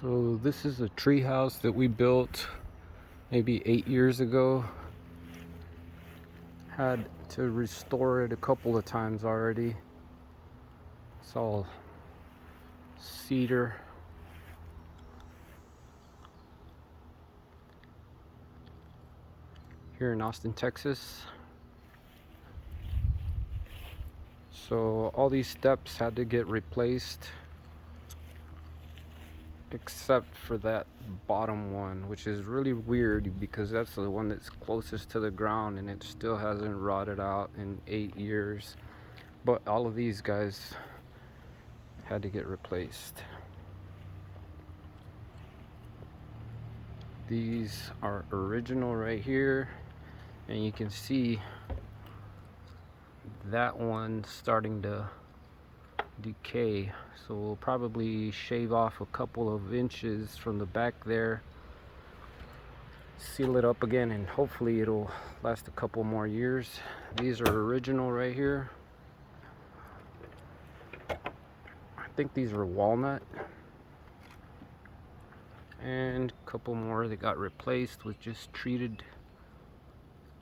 So this is a tree house that we built maybe 8 years ago. Had to restore it a couple of times already. It's all cedar. Here in Austin, Texas. So all these steps had to get replaced except for that bottom one, which is really weird because that's the one that's closest to the ground and it still hasn't rotted out in 8 years. But all of these guys had to get replaced. These are original right here, and you can see that one starting to decay, so we'll probably shave off a couple of inches from the back there, seal it up again, and hopefully it'll last a couple more years. These are original right here. I think these are walnut, and a couple more that got replaced with just treated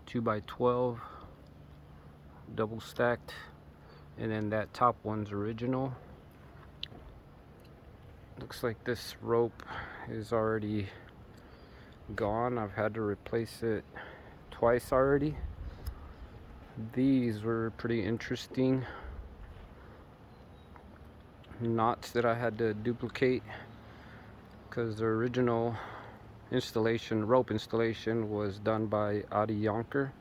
2x12 double stacked, and then that top one's original. Looks like this rope is already gone. I've had to replace it twice already. These were pretty interesting knots that I had to duplicate because the original installation, rope installation, was done by Adi Yonker,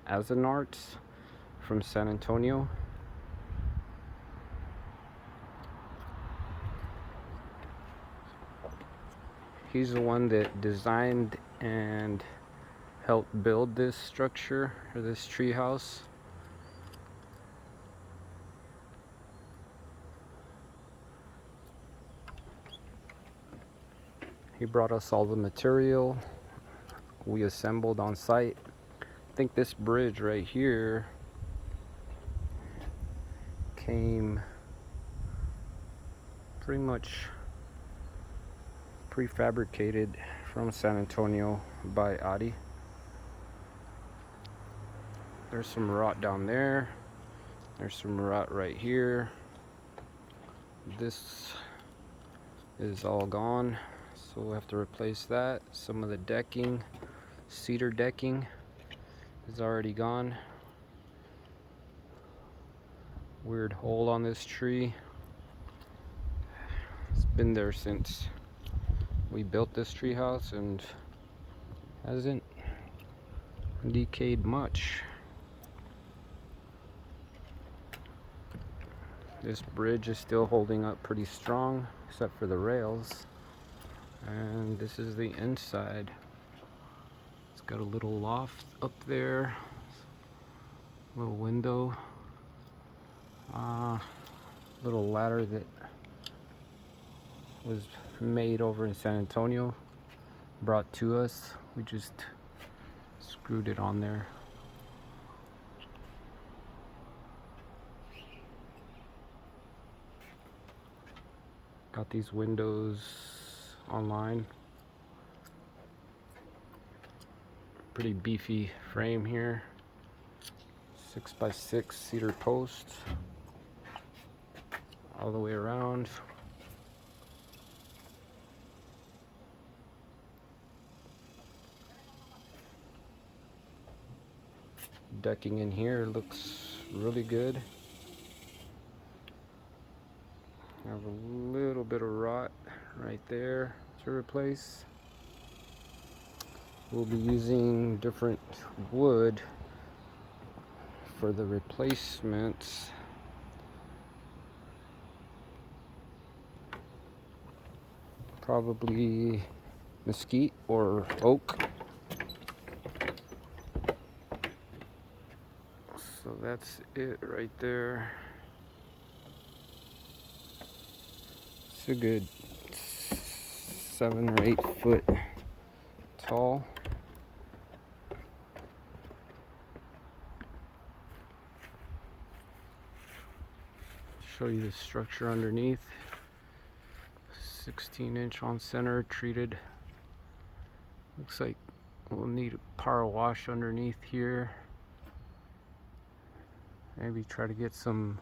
Azanarts from San Antonio. He's the one that designed and helped build this structure, or this tree house. He brought us all the material we assembled on site. I think this bridge right here came pretty much prefabricated from San Antonio by Adi. There's some rot down there. There's some rot right here. This is all gone, so we'll have to replace that. Some of the decking, cedar decking, is already gone. Weird hole on this tree. It's been there since we built this tree house and hasn't decayed much. This bridge is still holding up pretty strong, except for the rails. And this is the inside. It's got a little loft up there, little window, little ladder that was made over in San Antonio, brought to us. We just screwed it on there. Got these windows online. Pretty beefy frame here. 6x6 cedar posts all the way around. Decking in here looks really good. I have a little bit of rot right there to replace. We'll be using different wood for the replacements. Probably mesquite or oak. So that's it right there. It's a good 7 or 8 foot tall. Show you the structure underneath. 16-inch on center, treated. Looks like we'll need a power wash underneath here. Maybe try to get some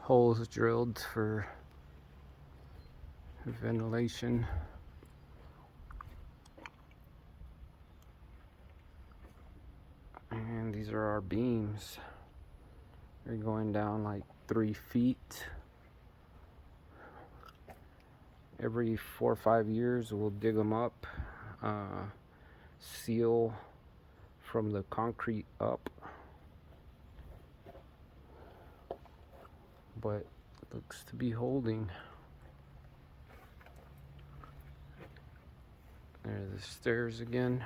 holes drilled for ventilation. And these are our beams. They're going down like 3 feet. Every 4 or 5 years we'll dig them up, seal from the concrete up, but looks to be holding. There's the stairs again.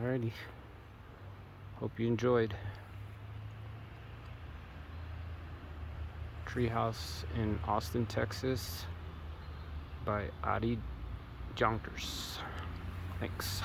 Alrighty. Hope you enjoyed. Treehouse in Austin, Texas by Adi Jonkers. Thanks.